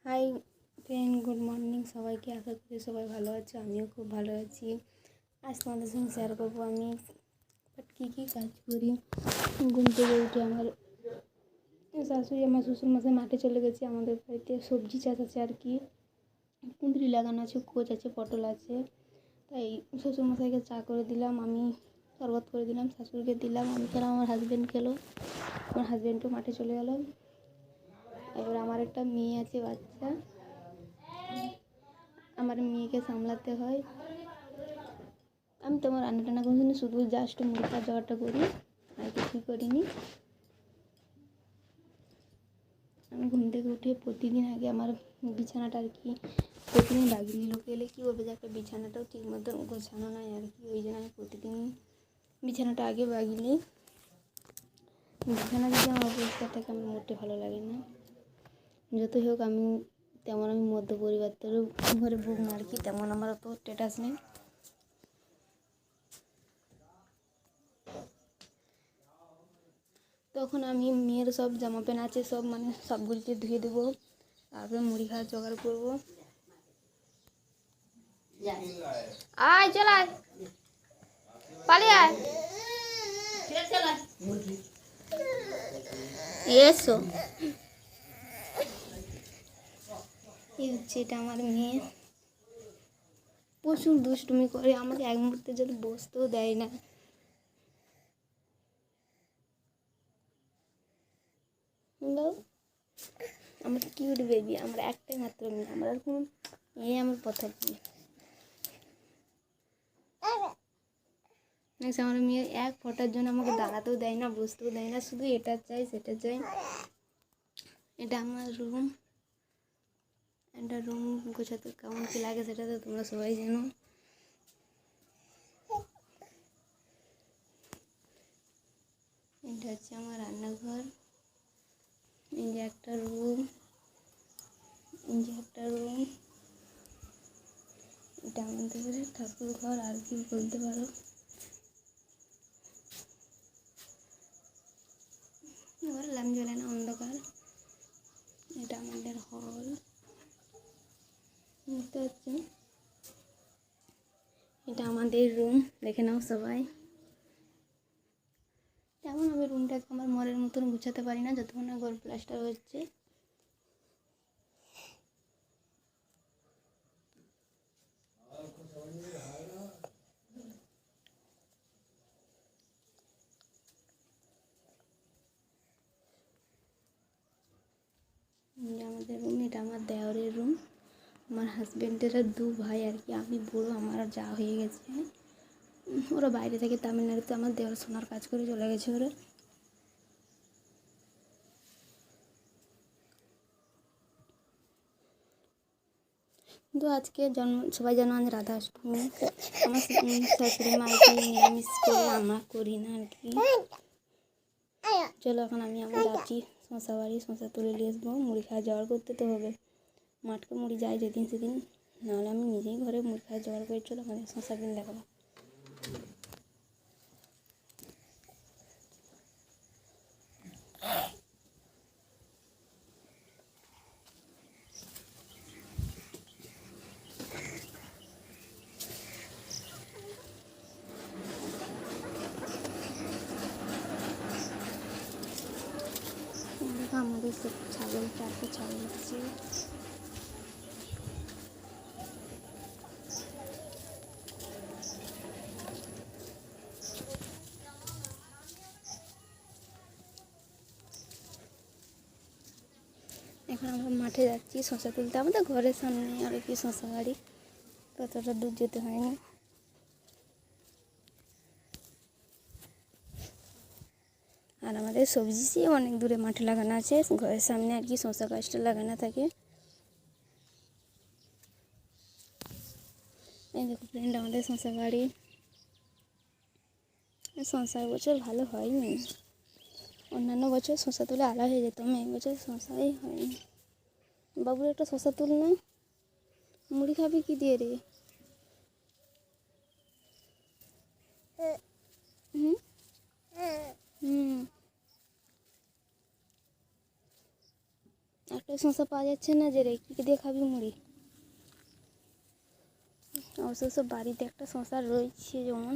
Hi friend, good morning সবাইকে। আশা করি সবাই ভালো আছে, আমিও খুব ভালো আছি। আজ তোমাদের সঙ্গে শেয়ার করবো আমি কী কী কাজ করি। ঘুম থেকে উঠে আমার শাশুড়ি আমার শ্বশুরমশাই মাঠে চলে গেছে। আমাদের বাড়িতে সবজি চাষ আছে আর কি, কুঁদরি লাগানো আছে, কোচ আছে, পটল আছে। তাই শ্বশুরমশাইকে চা করে দিলাম, আমি শরবত করে দিলাম, শাশুড়িকে দিলাম, আমি খেলাম, আমার হাজব্যান্ড খেলো, আমার হাজব্যান্ডও মাঠে চলে গেল। এবার আমার একটা মেয়ে আছে, বাচ্চা, আমার মেয়েকে সামলাতে হয়। আমি তোমার রান্না টান্না করিনি, শুধু জাস্ট মুড়ি জোগাড়টা করি, আর কিছুই করিনি। আমি ঘুম থেকে উঠে প্রতিদিন আগে আমার বিছানাটা আর কি প্রতিদিন বাগিয়ে লোকে এলে কী বলবে যে একটা বিছানাটাও ঠিক মতো গোছানো নয় আর কি, ওই জন্য আমি প্রতিদিন বিছানাটা আগে বাগিয়ে। বিছানা যদি আমার অপরিষ্কার থাকে আমার মোটে ভালো লাগে না। যতই হোক আমি মধ্য পরিবারের ঘরে বুক না আর কি, তেমন আমার অত স্ট্যাটাস নেই। তখন আমি মেয়ের সব জামা প্যান্ট আছে সব সবগুলিকে ধুয়ে দেবো, তারপরে মুড়ি খাওয়ার জোগাড় করবো। আয় চল, আয় পালিয়ে আয়, এসো। এই হচ্ছে এটা আমার মেয়ে, প্রচুর দুষ্টুমি করে, আমাকে এক মুহূর্তে যদি বসতেও দেয় না। আমার কিউট বেবি, আমার একটাই মাত্র মেয়ে, আমার আর কোনো আমার প্রথম মেয়ে। আমার মেয়ে এক ফোটার জন্য আমাকে দাঁড়াতেও দেয় না, বসতেও দেয় না, শুধু এটা চাই সেটা চাই। এটা আমার রুম, একটা রুম গোছাতে কেমন কী লাগে সেটা তো তোমরা সবাই জানো। এটা হচ্ছে আমার রান্নাঘর, এই যে একটা রুম, এই যে একটা রুম। এটা আমাদের ঠাকুর ঘর আর কি বলতে পারো। ল্যাম্প জ্বলে না, অন্ধকার। এটা আমাদের হল, বুঝতে পারছো। এটা আমাদের রুম, দেখে নাও সবাই। তেমন আমি রুমটাকে আমার মনের মতন গুছাতে পারি না, যতক্ষণ না ঘর প্লাস্টার হচ্ছে। আমাদের রুম, এটা আমার দেওরের রুম, আমার হাজব্যান্ডের দু ভাই আর কি, আমি বড়ো, আমার যা হয়ে গেছে। ওরা বাইরে থেকে তামিলনাড়ুতে আমার দেওর সোনার কাজ করে চলে গেছে ওরা। কিন্তু আজকে সবাই জানো আজ রাধাষ্টমী, আমার শাশুড়ি মা আর কি নিরামিষ করে, আমরা করি না আর কি। চলো এখন আমি যাচ্ছি শশা বাড়ি, শশা তুলে নিয়ে আসবো, মুড়ি খাওয়া জোগাড় করতে তো হবে। মাঠকে মুড়ি যাই যেদিন সেদিন, নাহলে আমি নিজেই ঘরে মুড়ি খাওয়া জোগাড় করে চলো আমাদের শশা কিনে দেখাবো। আমাদের সব ছাগল, 4টা ছাগল আছে। এখন আমরা মাঠে যাচ্ছি শশা তুলতে, আমাদের ঘরের সামনে আর কি শশা বাড়ি, ততটা দূর যেতে হয়নি। আর আমাদের সবজি অনেক দূরে মাঠে লাগানো আছে, ঘরের সামনে আর কি শশা গাছটা লাগানো থাকে। এই দেখো ফ্রেন্ড, আমাদের শশা বাড়ি। শশা বছর ভালো হয়নি, অন্যান্য বছর শশা তুলে আলাদা হয়ে যেত, এই বছর শশাই হয়নি। বাবুর একটা শশা তুল না, মুড়ি খাবি কি দিয়ে রে? হুম হুম একটা শসা পাওয়া যাচ্ছে না যে রে, কী দিয়ে খাবি মুড়ি? অবশ্য বাড়িতে একটা শসা রয়েছে যেমন।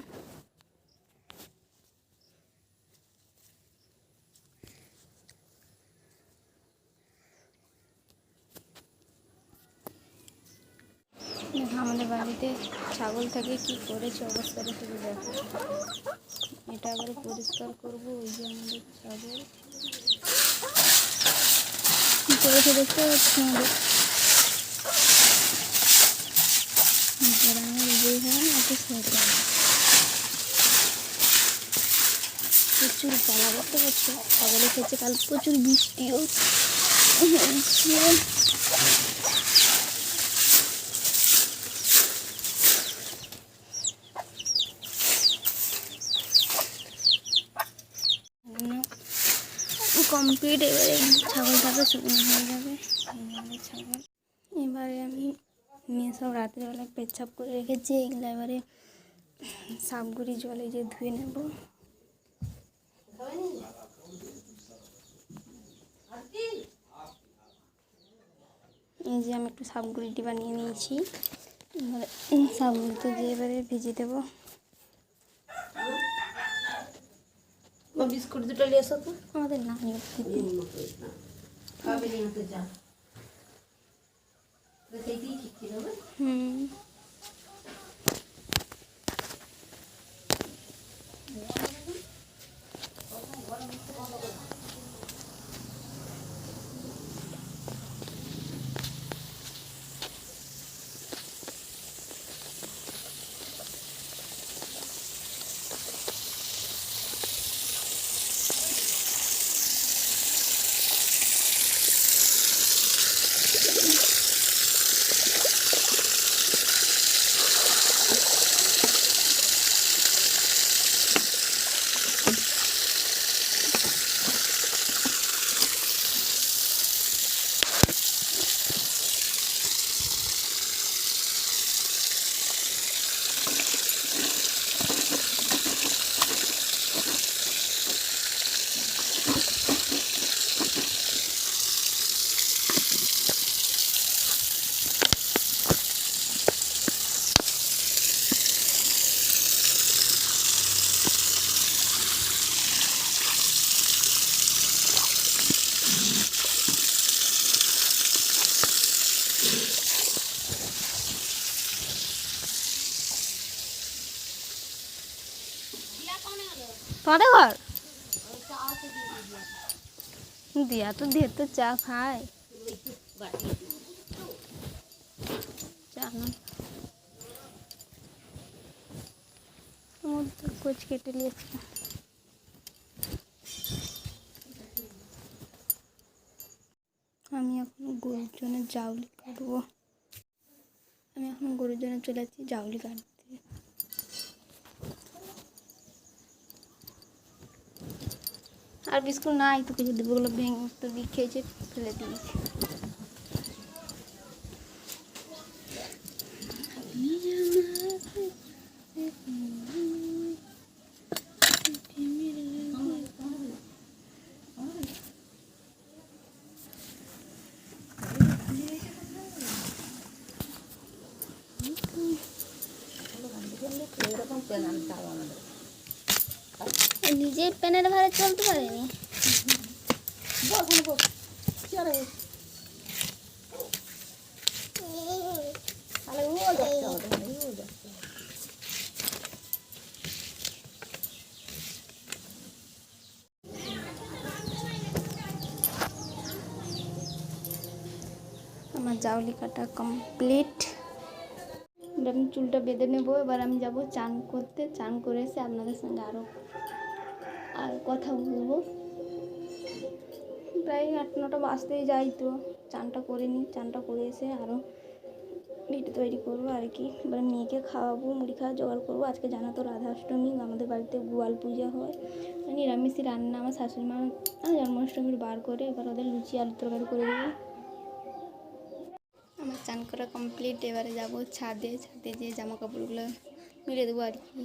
আমাদের বাড়িতে ছাগল থাকে, কি করেছে অবস্থাটা শুধু দেখো। এটা আবার পরিষ্কার করবো। ওই যে আমাদের ছাগল কি করেছে দেখতে পাচ্ছি। আমাদের গ্রামের যে হয় না এত শসা, প্রচুর পালা দেখতে পাচ্ছ। ছাগলে খেয়েছে, কাল প্রচুর বৃষ্টিও হয়েছে। কমপ্লিট। এবারে ছাগলটাকে শুকনো হয়ে যাবে। ছাগল এবারে আমি মেয়ে সব রাত্রিবেলায় পেচ্ছাপ করে রেখেছি, এগুলো এবারে সাপগুড়ি জলে যে ধুয়ে নেব। এই যে আমি একটু সাপগুড়িটি বানিয়ে নিয়েছি, এবারে সাপগুড়িতে দিয়ে এবারে ভিজিয়ে দেবো। বিস্কুট দুটো নিয়ে এসো তো। আমাদের না নিয়ে হুম। তোমাদের ঘর দিয়া তো দিয়ে তো চা খায়। চা না কোচ কেটে নিয়েছি। আমি এখন গরুর জন্য জাউলি কাটবো। আমি এখন গরুর জন্য চলে যাচ্ছি জাউলি কাটতে। আর বিস্কুট নাই, তোকে যদি ওগুলো ভেঙে তো খেয়েছে, ফেলে দিয়েছি। নিজের প্যানের ভাড়া চলতে পারেনি। আমার জাউলি কাটা কমপ্লিট। এবার আমি চুলটা বেঁধে নেবো। এবার আমি যাব চান করতে। চান করে এসে আপনাদের সঙ্গে আরও কথা বলবো। প্রায় 8-9টা বাজতেই যাই, তো চানটা করে নিই। চানটা করে এসে আরও ভিডিও তৈরি করবো আর কি। এবার মেয়েকে খাওয়াবো, মুড়ি খাওয়া জোগাড় করবো। আজকে জানো তো রাধাষ্টমী, আমাদের বাড়িতে গোয়াল পূজা হয়, নিরামিষই রান্না। আমার শাশুড়ি মা জন্মাষ্টমীর বার করে এবার ওদের লুচি আলু তরকারি করে দেবো। আমার চান করা কমপ্লিট। এবারে যাব ছাদে। ছাদে যেয়ে জামা কাপড়গুলো মিলে দেবো আর কি।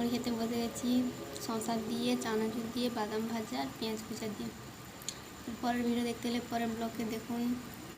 মুড়ি খেতে বসে গেছি শসা দিয়ে, চানাচুর দিয়ে, বাদাম ভাজা আর পেঁয়াজ কুচা দিয়ে। পরের ভিডিও দেখতে হলে পরের ব্লগে দেখুন।